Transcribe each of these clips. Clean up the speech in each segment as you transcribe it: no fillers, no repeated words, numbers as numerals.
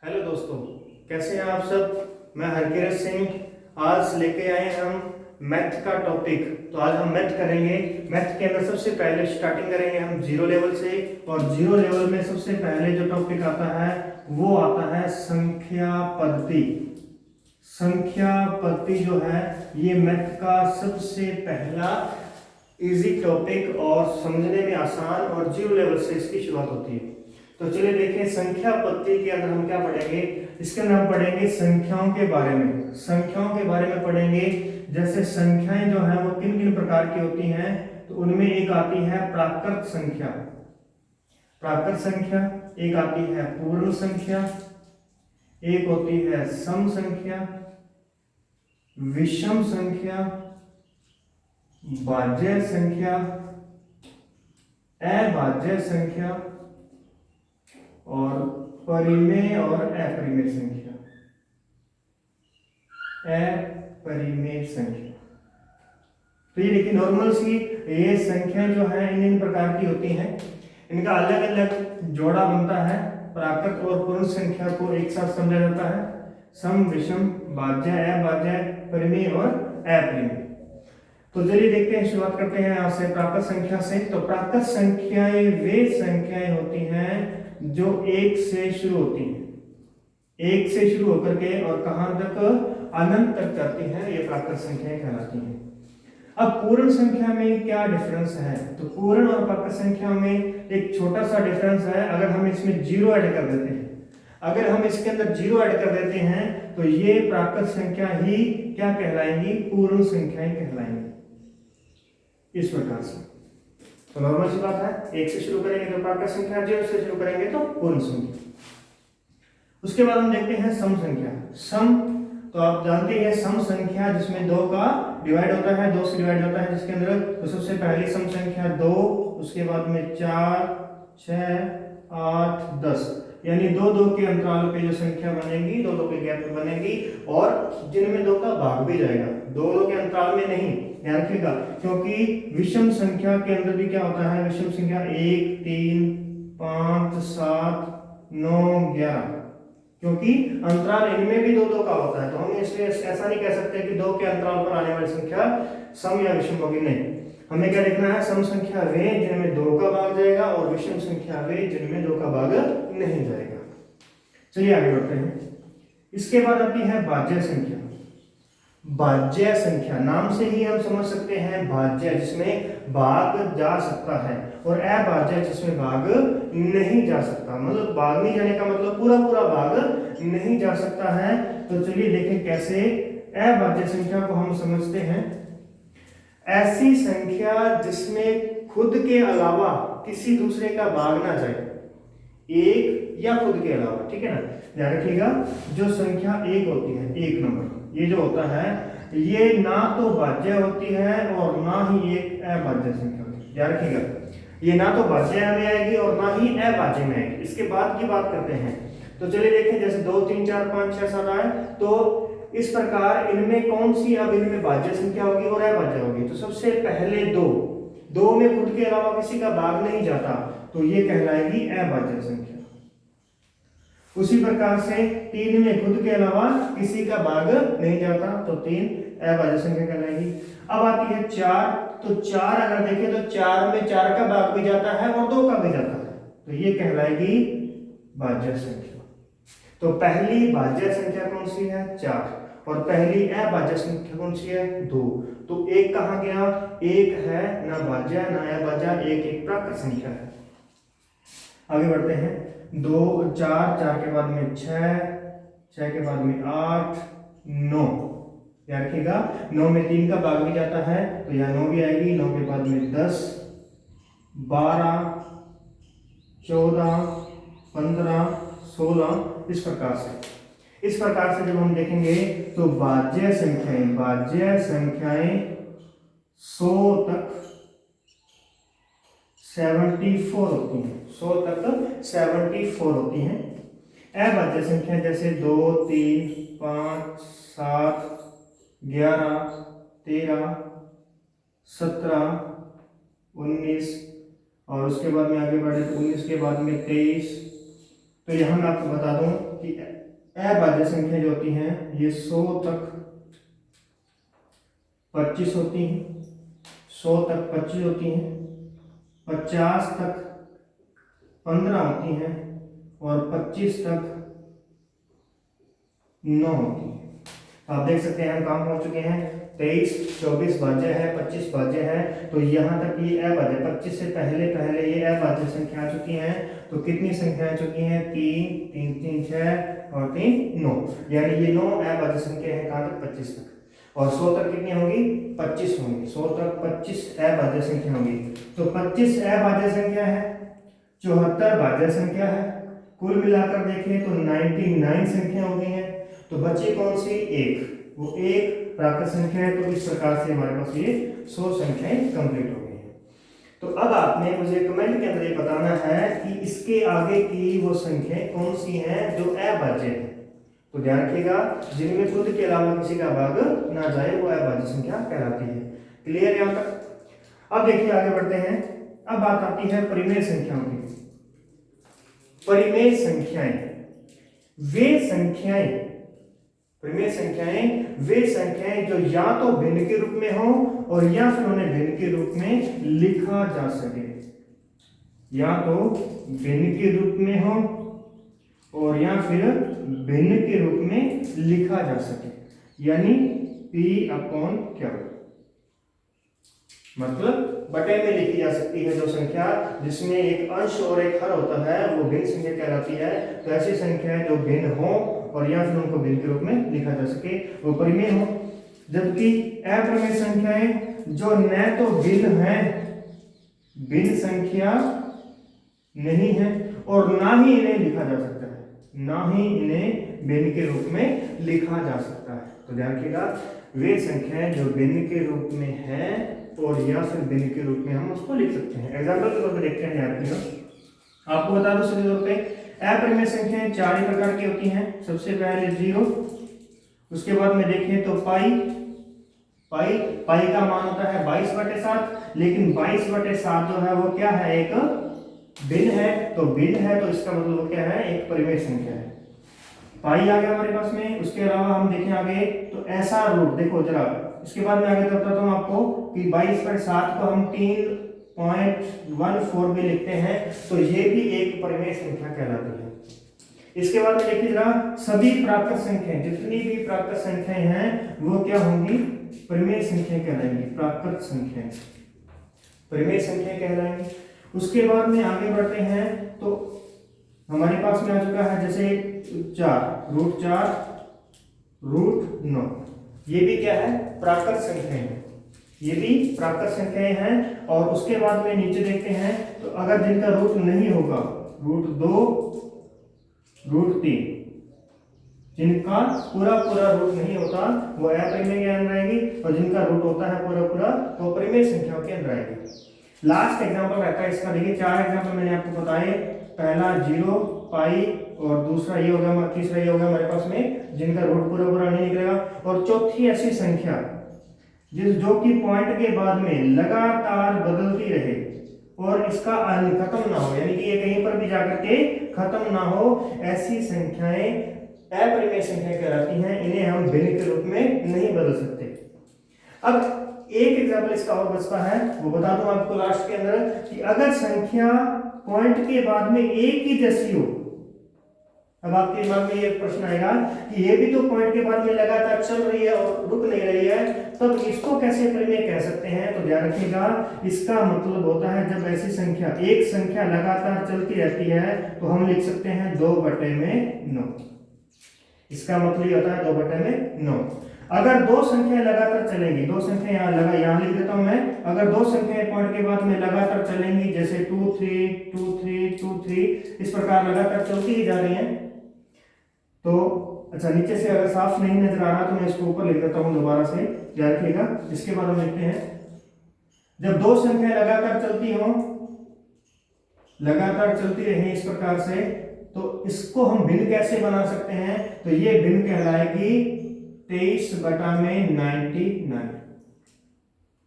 Hello दोस्तों, कैसे हैं आप सब। मैं हरकिरत सिंह। आज लेके आए हम मैथ का टॉपिक। तो आज हम मैथ करेंगे। मैथ के अंदर सबसे पहले स्टार्टिंग करेंगे हम जीरो लेवल से। और जीरो लेवल में सबसे पहले जो टॉपिक आता है वो आता है संख्या पद्धति। संख्या पद्धति जो है ये मैथ का सबसे पहला इजी टॉपिक और समझने में आसान, और जीरो लेवल से इसकी शुरुआत होती है। तो चलिए देखें, संख्या पद्धति के अंदर हम क्या पढ़ेंगे। इसके अंदर हम पढ़ेंगे संख्याओं के बारे में। संख्याओं के बारे में पढ़ेंगे, जैसे संख्याएं जो है वो किन किन प्रकार की होती हैं। तो उनमें एक आती है प्राकृत संख्या, प्राकृत संख्या। एक आती है पूर्ण संख्या, एक होती है सम संख्या, विषम संख्या, भाज्य संख्या, अभाज्य संख्या, और परिमेय और अपरिमेय संख्या। अपरिमेय संख्या। तो ये देखिए नॉर्मल सी ये संख्या जो है इन प्रकार की होती हैं। इनका अलग अलग जोड़ा बनता है। प्राकृत और पूर्ण संख्या को एक साथ समझा जाता है। सम, विषम, भाज्य, अभाज्य, परिमेय और अपरिमेय। तो चलिए देखते हैं, शुरुआत करते हैं यहाँ से प्राकृत संख्या से। तो प्राकृत संख्याएं वे संख्याएं होती हैं जो एक से शुरू होती हैं। एक से शुरू होकर के और कहां तक, अनंत तक जाती हैं, ये प्राकृत संख्याएं कहलाती हैं। अब पूर्ण संख्या में क्या डिफरेंस है। तो पूर्ण और प्राकृत संख्या में एक छोटा सा डिफरेंस है। अगर हम इसमें जीरो ऐड कर देते हैं, अगर हम इसके अंदर जीरो ऐड कर देते हैं तो ये प्राकृत संख्या ही क्या कहलाएंगी, पूर्ण संख्याएं कहलाएंगी। इस प्रकार से तो नॉर्मल सी बात है, एक से शुरू करेंगे तो प्राकृत संख्या, जीरो से शुरू करेंगे तो पूर्ण संख्या। उसके बाद हम देखते हैं सम संख्या। सम, तो आप जानते हैं सम संख्या जिसमें दो का डिवाइड होता है, दो से डिवाइड होता है जिसके अंदर। तो सबसे पहली सम संख्या दो, उसके बाद में 4, 6, 8, 10, यानी दो दो के अंतराल पे जो संख्या बनेगी, दो दो के गैप में बनेगी, और जिनमें दो का भाग भी जाएगा, दो दो के अंतराल में नहीं, ध्यान रखिएगा। क्योंकि विषम संख्या के अंदर भी क्या होता है, विषम संख्या 1, 3, 5, 7, 9, 11, क्योंकि अंतराल इनमें भी दो दो का होता है। तो हम इसलिए ऐसा नहीं कह सकते कि दो के अंतराल पर आने वाली संख्या सम या विषम होगी, नहीं। हमें क्या देखना है, सम संख्या वे जिनमें दो का भाग जाएगा, और विषम संख्या वे जिनमें दो का भाग नहीं जाएगा। चलिए आगे बढ़ते हैं। इसके बाद आती है भाज्य संख्या। भाज्य संख्या, नाम से ही हम समझ सकते हैं, भाज्य जिसमें भाग जा सकता है, और अभाज्य जिसमें भाग नहीं जा सकता। मतलब भाग नहीं जाने का मतलब पूरा पूरा भाग नहीं जा सकता है। तो चलिए देखें कैसे अभाज्य संख्या को हम समझते हैं। ऐसी संख्या जिसमें खुद के अलावा किसी दूसरे का भाग ना जाए, एक या खुद के अलावा, ठीक है ना। ध्यान रखिएगा, जो संख्या एक होती है, एक नंबर, ये जो होता है ये ना तो भाज्य होती है और ना ही एक अभाज्य संख्या होती है। ध्यान रखिएगा, ये ना तो भाज्य में आएगी और ना ही अभाज्य में आएगी। इसके बाद की बात करते हैं। तो चलिए देखें, जैसे 2, 3, 4, 5, 6, 7 आए, तो इस प्रकार इनमें कौन सी, अब इनमें भाज्य संख्या होगी और अभाज्य होगी। तो सबसे पहले दो में खुद के अलावा किसी का भाग नहीं जाता, तो ये कहलाएगी अभाज्य संख्या। उसी प्रकार से 3 में खुद के अलावा किसी का भाग नहीं जाता, तो 3 अभाज्य संख्या कहलाएगी। अब आती है 4। तो 4 अगर देखें तो 4 में 4 का भाग भी जाता है और 2 का भी जाता है, तो ये कहलाएगी भाज्य संख्या। तो पहली भाज्य संख्या कौन सी है, 4, और पहली अभाज्य संख्या कौन सी है, 2। तो एक कहां गया, एक है ना भाज्य ना अभाज्य, एक प्राकृत संख्या है। आगे बढ़ते हैं। 2, 4, 4 के बाद में 6, 6 के बाद में 8, 9। याद रखिएगा, 9 में 3 का भाग भी जाता है, तो यह 9 भी आएगी। 9 के बाद में 10, 12, 14, 15, 16, इस प्रकार से जब हम देखेंगे तो भाज्य संख्याएं 100 तक 74 होती हैं, 100 तक 74 होती हैं। अभाज्य संख्या जैसे 2, 3, 5, 7, 11, 13, 17, 19, और उसके बाद में आगे बढ़े तो 19 के बाद में 23। तो यहाँ मैं आपको बता दूं कि अभाज्य संख्या जो होती हैं ये 100 तक 25 होती हैं, 100 तक 25 होती हैं, 50 तक 15 होती हैं और 25 तक 9 होती है। आप देख सकते हैं हम कहाँ पहुंच चुके हैं, 23 24 भाज्य है, 25 भाज्य है, तो यहाँ तक ये अभाज्य, 25 से पहले पहले ये अभाज्य संख्या आ चुकी हैं। तो कितनी संख्या आ चुकी हैं, 3 3 3 6 और 3 9, यानी ये 9 अभाज्य संख्या है कहाँ तक, 25 तक। और 100 तक कितनी होंगी, 25 होंगी, 100 तक 25 अभाज्य संख्या होंगी। तो 25 अभाज्य संख्या है, 74 भाज्य संख्या है, कुल मिलाकर देखें तो 99 संख्या हो गई है। तो बची कौन सी, एक, वो एक प्राकृत संख्या है। तो इस प्रकार से हमारे पास ये 100 संख्याएं कंप्लीट हो गई हैं। तो अब आपने मुझे कमेंट के अंदर ये बताना है कि इसके आगे की वो संख्याएं कौन सी हैं जो अभाज्य है। तो ध्यान रखिएगा, जिनमें खुद के अलावा किसी का भाग ना जाए वो अभाज्य संख्या कहलाती है। क्लियर यहाँ तक। अब देखिए आगे बढ़ते हैं। अब बात आती है परिमेय संख्याओं की। परिमेय संख्याएं वे संख्याएं, परिमेय संख्याएं वे संख्याएं जो या तो भिन्न के रूप में हो और या फिर उन्हें भिन्न के रूप में लिखा जा सके, या तो भिन्न के रूप में हो और या फिर भिन्न के रूप में लिखा जा सके, यानी P/Q, मतलब बटे में लिखी जा सकती है जो संख्या जिसमें एक अंश और एक हर होता है वो भिन्न संख्या कहलाती है। तो ऐसी संख्या जो भिन्न हो और या फिर उनको भिन्न के रूप में लिखा जा सके वो परिमेय हो। जबकि अप्रमेय संख्याएं जो न तो भिन्न है, भिन्न संख्या नहीं है और ना ही इन्हें लिखा जा सकता है, ना ही इन्हें भिन्न के रूप में लिखा जा सकता है। तो ध्यान रखिएगा, वे संख्याएं जो भिन्न के रूप में है और या फिर भिन्न के रूप में हम उसको लिख सकते हैं। एग्जाम्पल के तौर पर देखते हैं। आपको बता दो सीधे तौर पे अपरिमेय संख्याएं 4 ही प्रकार की होती हैं। सबसे पहले 0, उसके बाद में देखें तो पाई का मान होता है 22/7, लेकिन 22/7 जो है वो क्या है, एक भिन्न है। तो भिन्न है तो इसका मतलब वो क्या है, एक परिमेय संख्या है। पाई आ गया हमारे पास में। उसके अलावा हम देखें आगे तो ऐसा रूट, देखो जरा इसके बाद में आगे बताता हूं आपको कि 22/7 को हम 3.14 भी लिखते हैं, तो ये भी एक परिमेय संख्या कहलाती है। इसके बाद में देखिए जरा, सभी प्राकृत संख्याएं, जितनी भी प्राकृत संख्याएं हैं वो क्या होंगी, परिमेय संख्या कहलाएंगी। प्राकृत संख्याएं परिमेय संख्या कहलाएंगी। उसके बाद में आगे बढ़ते हैं तो हमारे पास में आ चुका है जैसे 4, √9, ये भी क्या है, प्राकृत संख्याएं हैं, ये भी प्राकृत संख्याएं हैं। और उसके बाद में नीचे देखते हैं तो अगर जिनका रूट नहीं होगा, √2, √3, जिनका पूरा रूट नहीं होता वो अपरिमेय के अंदर आएगी, और जिनका रूट होता है पूरा वो परिमेय संख्याओं के अंदर आएगी। लास्ट एग्जांपल रहता है इसका, देखिए 4 एग्जांपल मैंने आपको बताए। पहला 0, पाई, और दूसरा ये होगा, तीसरा ये होगा हमारे पास में जिनका रूट पूरा नहीं निकलेगा। और चौथी ऐसी संख्या जो कि पॉइंट के बाद में लगातार बदलती रहे और इसका अंत खत्म ना हो, यानी कि ये कहीं पर भी जाकर के खत्म ना हो, ऐसी संख्याएं अपरिमेय संख्या कहलाती हैं। इन्हें हम भिन्न के रूप में नहीं बदल सकते। अब एक एग्जांपल इसका और बचता है, वो बता दूं आपको लास्ट के अंदर, कि अगर संख्या पॉइंट के बाद में एक ही जैसी हो। अब आपके दिमाग में ये प्रश्न आएगा कि ये भी तो पॉइंट के बाद में लगातार चल रही है और रुक नहीं रही है, तब इसको कैसे परिमेय कह सकते हैं। तो ध्यान रखिएगा, इसका मतलब होता है जब ऐसी संख्या, एक संख्या लगातार चलती रहती है तो हम लिख सकते हैं 2/9। इसका मतलब ये होता है 2/9। अगर दो संख्याएं लगातार चलेंगी, दो संख्या यहाँ लिख देता हूं मैं। अगर दो संख्याएं पॉइंट के बाद में लगातार चलेंगी, जैसे 2 3 2 3 2 3, इस प्रकार लगातार चलती ही जा रही हैं, तो अच्छा नीचे से अगर साफ नहीं नजर आ रहा तो मैं इसको ऊपर लिख देता हूं दोबारा से, याद रखिएगा। इसके बाद हम लिखते हैं, जब दो संख्याएं लगातार चलती हो, लगातार चलती रहे इस प्रकार से, तो इसको हम भिन्न कैसे बना सकते हैं। तो ये भिन्न कहलाएगी 23/99।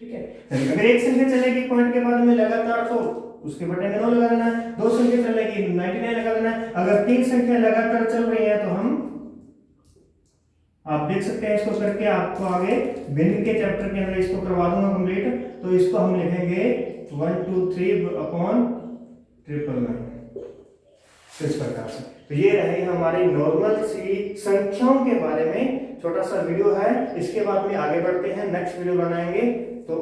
ठीक है, अगर एक संख्या चलेगी पॉइंट के बाद में लगातार तो उसके बटे में 9 लगा देना है। दो संख्या चलेगी 99 लगा देना है। अगर 3 संख्या लगातार चल रही है तो हम आप देख सकते हैं इसको करके, आपको आगे भिन्न के चैप्टर के अंदर इसको करवा दूंगा कंप्लीट। तो इसको हम लिखेंगे 1 2 3 अपॉन 999 इस प्रकार से। तो ये रहे हमारी नॉर्मल सी संख्याओं के बारे में छोटा सा वीडियो है। इसके बाद में आगे बढ़ते हैं, नेक्स्ट वीडियो बनाएंगे। तो